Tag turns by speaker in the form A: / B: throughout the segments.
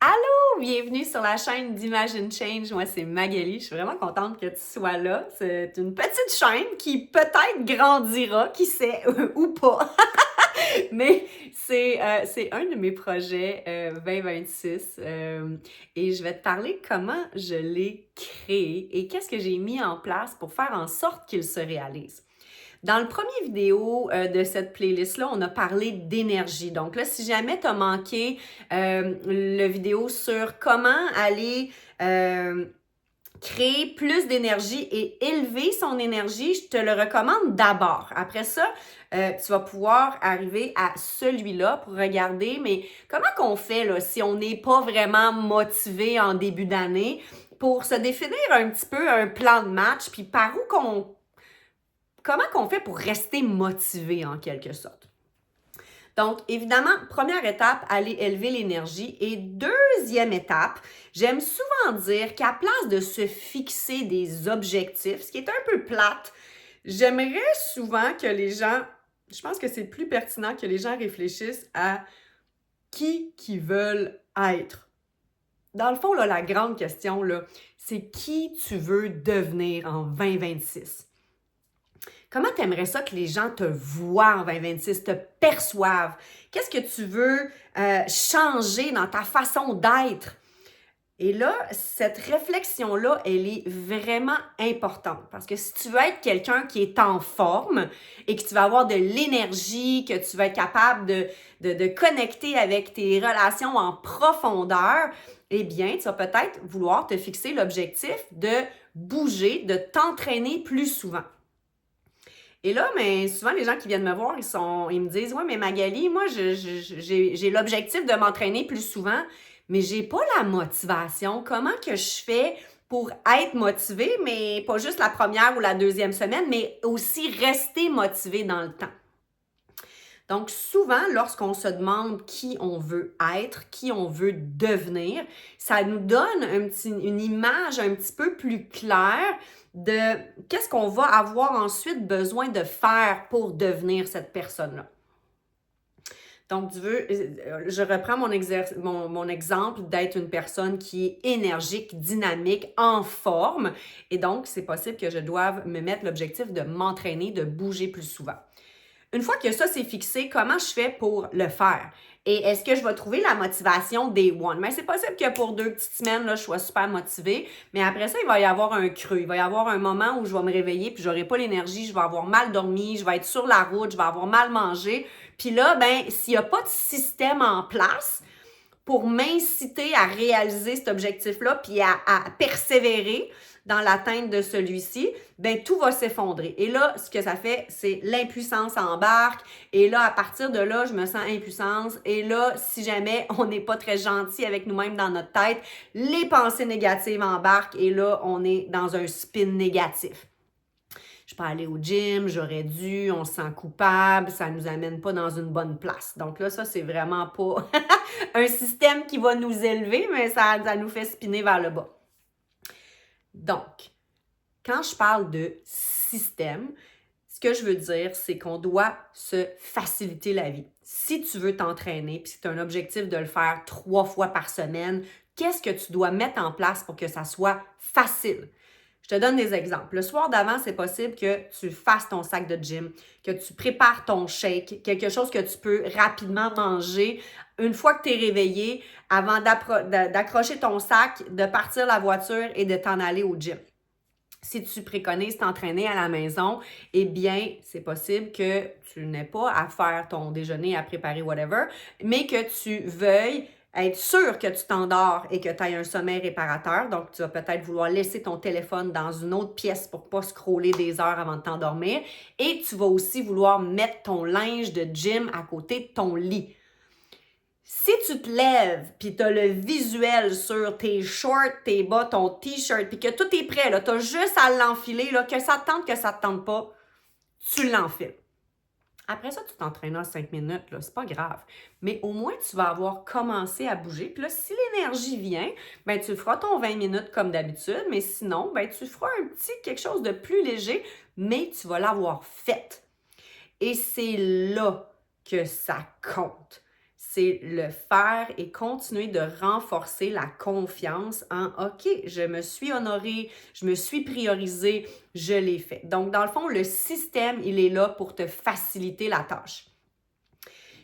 A: Allô, bienvenue sur la chaîne d'Imagine Change. Moi, c'est Magali. Je suis vraiment contente que tu sois là. C'est une petite chaîne qui peut-être grandira, qui sait, ou pas. Mais c'est un de mes projets 2026 et je vais te parler comment je l'ai créé et qu'est-ce que j'ai mis en place pour faire en sorte qu'il se réalise. Dans le premier vidéo de cette playlist-là, on a parlé d'énergie. Donc là, si jamais tu as manqué le vidéo sur comment aller créer plus d'énergie et élever son énergie, je te le recommande d'abord. Après ça, tu vas pouvoir arriver à celui-là pour regarder, mais comment qu'on fait là, si on n'est pas vraiment motivé en début d'année pour se définir un petit peu un plan de match, puis par où comment qu'on fait pour rester motivé en quelque sorte? Donc, évidemment, première étape, aller élever l'énergie. Et deuxième étape, j'aime souvent dire qu'à place de se fixer des objectifs, ce qui est un peu plate, j'aimerais souvent que les gens, je pense que c'est plus pertinent que les gens réfléchissent à qui qu'ils veulent être. Dans le fond, là, la grande question, là, c'est qui tu veux devenir en 2026. Comment tu aimerais ça que les gens te voient en 2026, te perçoivent? Qu'est-ce que tu veux changer dans ta façon d'être? Et là, cette réflexion-là, elle est vraiment importante parce que si tu veux être quelqu'un qui est en forme et que tu vas avoir de l'énergie, que tu vas être capable de connecter avec tes relations en profondeur, eh bien, tu vas peut-être vouloir te fixer l'objectif de bouger, de t'entraîner plus souvent. Et là, mais souvent, les gens qui viennent me voir, ils me disent, ouais, mais Magali, moi, j'ai l'objectif de m'entraîner plus souvent, mais j'ai pas la motivation. Comment que je fais pour être motivée, mais pas juste la première ou la deuxième semaine, mais aussi rester motivée dans le temps? Donc, souvent, lorsqu'on se demande qui on veut être, qui on veut devenir, ça nous donne une image un petit peu plus claire de qu'est-ce qu'on va avoir ensuite besoin de faire pour devenir cette personne-là. Donc, je reprends mon exemple d'être une personne qui est énergique, dynamique, en forme. Et donc, c'est possible que je doive me mettre l'objectif de m'entraîner, de bouger plus souvent. Une fois que ça c'est fixé, comment je fais pour le faire? Et est-ce que je vais trouver la motivation day one? Mais c'est possible que pour 2 petites semaines, là, je sois super motivée. Mais après ça, il va y avoir un creux. Il va y avoir un moment où je vais me réveiller puis j'aurai pas l'énergie, je vais avoir mal dormi, je vais être sur la route, je vais avoir mal mangé. Puis là, ben, s'il n'y a pas de système en place pour m'inciter à réaliser cet objectif-là puis à persévérer dans l'atteinte de celui-ci, ben tout va s'effondrer. Et là, ce que ça fait, c'est l'impuissance embarque. Et là, à partir de là, je me sens impuissance. Et là, si jamais on n'est pas très gentil avec nous-mêmes dans notre tête, les pensées négatives embarquent et là, on est dans un spin négatif. Je peux aller au gym, j'aurais dû, on se sent coupable, ça nous amène pas dans une bonne place. Donc là, ça, c'est vraiment pas un système qui va nous élever, mais ça nous fait spinner vers le bas. Donc, quand je parle de système, ce que je veux dire, c'est qu'on doit se faciliter la vie. Si tu veux t'entraîner, puis si tu as un objectif de le faire 3 fois par semaine, qu'est-ce que tu dois mettre en place pour que ça soit facile? Je te donne des exemples. Le soir d'avant, c'est possible que tu fasses ton sac de gym, que tu prépares ton shake, quelque chose que tu peux rapidement manger une fois que tu es réveillé, avant d'accrocher ton sac, de partir la voiture et de t'en aller au gym. Si tu préconises t'entraîner à la maison, eh bien, c'est possible que tu n'aies pas à faire ton déjeuner, à préparer, whatever, mais que tu veuilles être sûr que tu t'endors et que tu aies un sommeil réparateur. Donc, tu vas peut-être vouloir laisser ton téléphone dans une autre pièce pour ne pas scroller des heures avant de t'endormir. Et tu vas aussi vouloir mettre ton linge de gym à côté de ton lit. Si tu te lèves, puis tu as le visuel sur tes shorts, tes bas, ton t-shirt, puis que tout est prêt, tu as juste à l'enfiler, là, que ça te tente pas, tu l'enfiles. Après ça, tu t'entraînes 5 minutes, là, c'est pas grave. Mais au moins, tu vas avoir commencé à bouger. Puis là, si l'énergie vient, ben tu feras ton 20 minutes comme d'habitude, mais sinon, ben tu feras quelque chose de plus léger, mais tu vas l'avoir fait. Et c'est là que ça compte. c'est le faire et continuer de renforcer la confiance en OK, je me suis honorée, je me suis priorisée, je l'ai fait. Donc, dans le fond, le système, il est là pour te faciliter la tâche.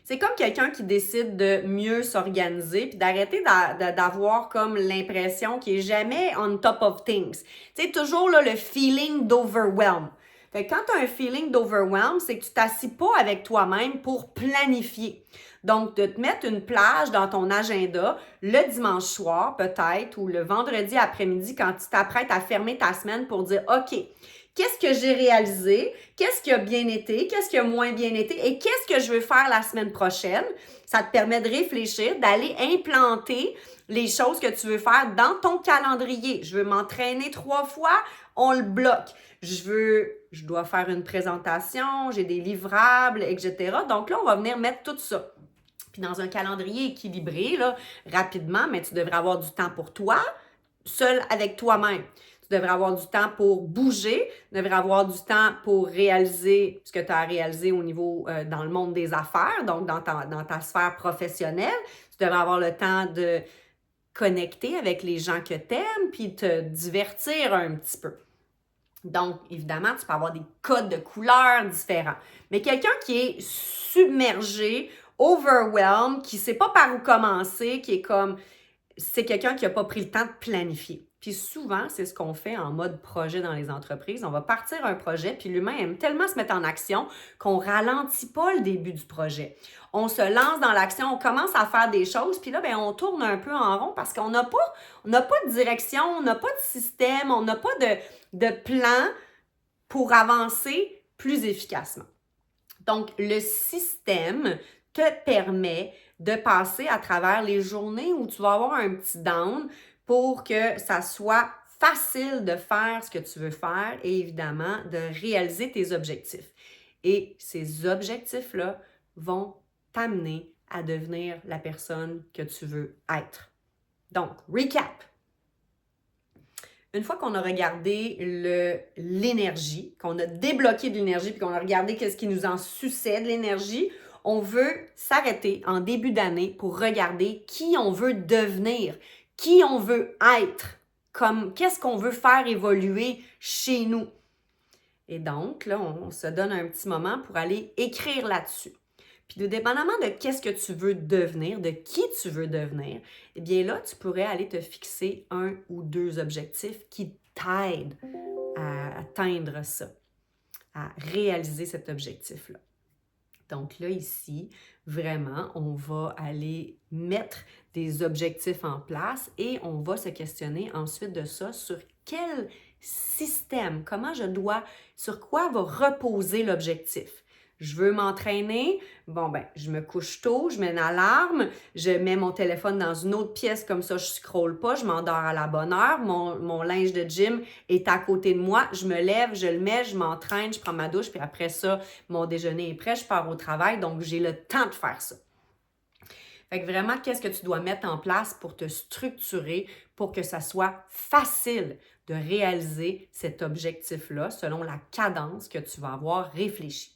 A: C'est comme quelqu'un qui décide de mieux s'organiser puis d'arrêter d'avoir comme l'impression qu'il est jamais on top of things. Tu sais, toujours là, le feeling d'overwhelm. Fait que quand tu as un feeling d'overwhelm, c'est que tu t'assis pas avec toi-même pour planifier. Donc, de te mettre une plage dans ton agenda le dimanche soir peut-être ou le vendredi après-midi quand tu t'apprêtes à fermer ta semaine pour dire OK, qu'est-ce que j'ai réalisé? Qu'est-ce qui a bien été? Qu'est-ce qui a moins bien été? Et qu'est-ce que je veux faire la semaine prochaine? Ça te permet de réfléchir, d'aller implanter les choses que tu veux faire dans ton calendrier. Je veux m'entraîner 3 fois, on le bloque. Je dois faire une présentation, j'ai des livrables, etc. Donc là, on va venir mettre tout ça. Puis dans un calendrier équilibré, là, rapidement, mais tu devrais avoir du temps pour toi, seul avec toi-même. Tu devrais avoir du temps pour bouger, tu devrais avoir du temps pour réaliser ce que tu as à réaliser au niveau dans le monde des affaires, donc dans ta sphère professionnelle. Tu devrais avoir le temps de connecter avec les gens que tu aimes, puis te divertir un petit peu. Donc, évidemment, tu peux avoir des codes de couleurs différents. Mais quelqu'un qui est submergé, overwhelmed, qui ne sait pas par où commencer, qui est comme, c'est quelqu'un qui n'a pas pris le temps de planifier. Puis souvent, c'est ce qu'on fait en mode projet dans les entreprises. On va partir un projet, puis l'humain aime tellement se mettre en action qu'on ralentit pas le début du projet. On se lance dans l'action, on commence à faire des choses, puis là, bien, on tourne un peu en rond parce qu'on n'a pas de direction, on n'a pas de système, on n'a pas de plan pour avancer plus efficacement. Donc, le système te permet de passer à travers les journées où tu vas avoir un petit down pour que ça soit facile de faire ce que tu veux faire et évidemment de réaliser tes objectifs. Et ces objectifs-là vont t'amener à devenir la personne que tu veux être. Donc, recap. Une fois qu'on a regardé l'énergie, qu'on a débloqué de l'énergie, puis qu'on a regardé qu'est-ce qui nous en suçait de l'énergie, on veut s'arrêter en début d'année pour regarder qui on veut devenir, qui on veut être, qu'est-ce qu'on veut faire évoluer chez nous. Et donc, là, on se donne un petit moment pour aller écrire là-dessus. Puis, dépendamment de qu'est-ce que tu veux devenir, de qui tu veux devenir, eh bien là, tu pourrais aller te fixer 1 ou 2 objectifs qui t'aident à atteindre ça, à réaliser cet objectif-là. Donc là, ici, vraiment, on va aller mettre des objectifs en place et on va se questionner ensuite de ça sur quel système, sur quoi va reposer l'objectif. Je veux m'entraîner, je me couche tôt, je mets une alarme, je mets mon téléphone dans une autre pièce, comme ça je scrolle pas, je m'endors à la bonne heure, mon linge de gym est à côté de moi, je me lève, je le mets, je m'entraîne, je prends ma douche, puis après ça, mon déjeuner est prêt, je pars au travail, donc j'ai le temps de faire ça. Fait que vraiment, qu'est-ce que tu dois mettre en place pour te structurer, pour que ça soit facile de réaliser cet objectif-là selon la cadence que tu vas avoir réfléchi.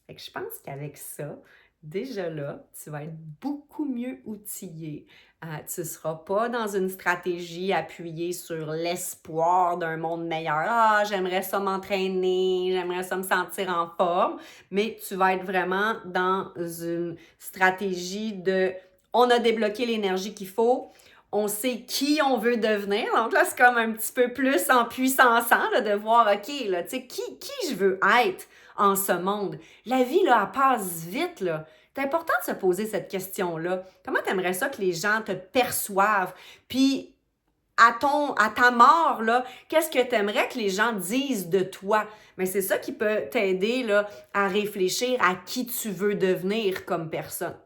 A: Fait que je pense qu'avec ça, déjà là, tu vas être beaucoup mieux outillé. Tu ne seras pas dans une stratégie appuyée sur l'espoir d'un monde meilleur. Ah, j'aimerais ça m'entraîner, j'aimerais ça me sentir en forme. Mais tu vas être vraiment dans une stratégie de on a débloqué l'énergie qu'il faut. On sait qui on veut devenir. Donc là, c'est comme un petit peu plus en puissance là, de voir, OK, là, tu sais, qui je veux être en ce monde. La vie, là, elle passe vite, là. C'est important de se poser cette question-là. Comment tu aimerais ça que les gens te perçoivent? Puis, à ta mort, là, qu'est-ce que tu aimerais que les gens disent de toi? Mais c'est ça qui peut t'aider, là, à réfléchir à qui tu veux devenir comme personne.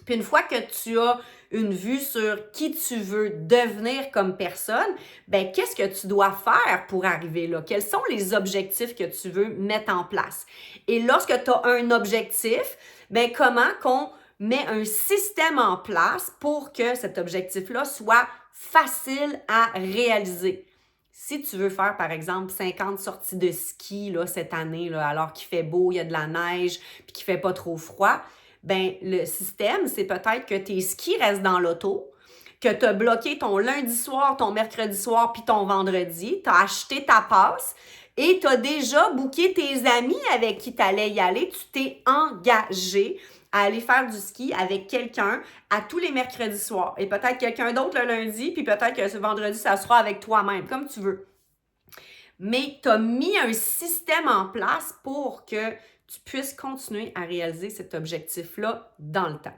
A: Puis une fois que tu as une vue sur qui tu veux devenir comme personne, ben qu'est-ce que tu dois faire pour arriver là? Quels sont les objectifs que tu veux mettre en place? Et lorsque tu as un objectif, ben comment qu'on met un système en place pour que cet objectif-là soit facile à réaliser? Si tu veux faire, par exemple, 50 sorties de ski là, cette année, là, alors qu'il fait beau, il y a de la neige, puis qu'il ne fait pas trop froid, ben le système, c'est peut-être que tes skis restent dans l'auto, que tu as bloqué ton lundi soir, ton mercredi soir, puis ton vendredi, tu as acheté ta passe et tu as déjà booké tes amis avec qui tu allais y aller, tu t'es engagé à aller faire du ski avec quelqu'un à tous les mercredis soirs et peut-être quelqu'un d'autre le lundi, puis peut-être que ce vendredi, ça sera avec toi-même, comme tu veux. Mais tu as mis un système en place pour que tu puisses continuer à réaliser cet objectif-là dans le temps.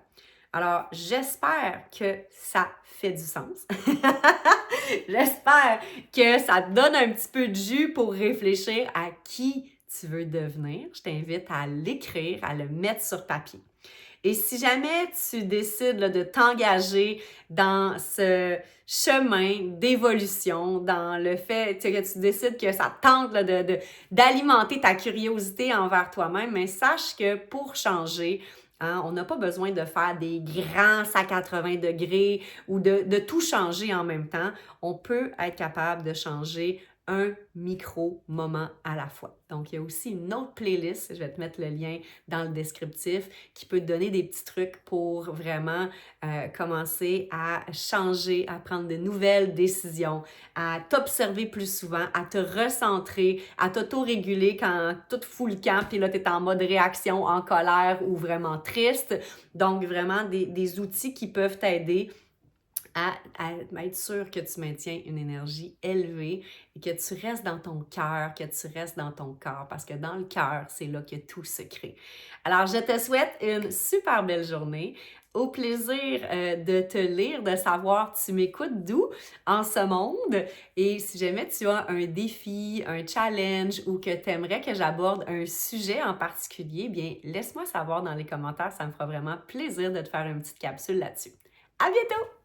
A: Alors, j'espère que ça fait du sens. J'espère que ça te donne un petit peu de jus pour réfléchir à qui tu veux devenir. Je t'invite à l'écrire, à le mettre sur papier. Et si jamais tu décides là, de t'engager dans ce chemin d'évolution, dans le fait que tu décides que ça te tente là, d'alimenter ta curiosité envers toi-même, mais sache que pour changer, hein, on n'a pas besoin de faire des grands 180 degrés ou de tout changer en même temps. On peut être capable de changer un micro-moment à la fois. Donc, il y a aussi une autre playlist, je vais te mettre le lien dans le descriptif, qui peut te donner des petits trucs pour vraiment commencer à changer, à prendre de nouvelles décisions, à t'observer plus souvent, à te recentrer, à t'auto-réguler quand tout fout le camp, puis là, tu es en mode réaction, en colère ou vraiment triste. Donc, vraiment des outils qui peuvent t'aider à être sûr que tu maintiens une énergie élevée et que tu restes dans ton cœur, que tu restes dans ton corps, parce que dans le cœur, c'est là que tout se crée. Alors, je te souhaite une super belle journée. Au plaisir de te lire, de savoir tu m'écoutes d'où en ce monde. Et si jamais tu as un défi, un challenge ou que tu aimerais que j'aborde un sujet en particulier, bien, laisse-moi savoir dans les commentaires. Ça me fera vraiment plaisir de te faire une petite capsule là-dessus. À bientôt!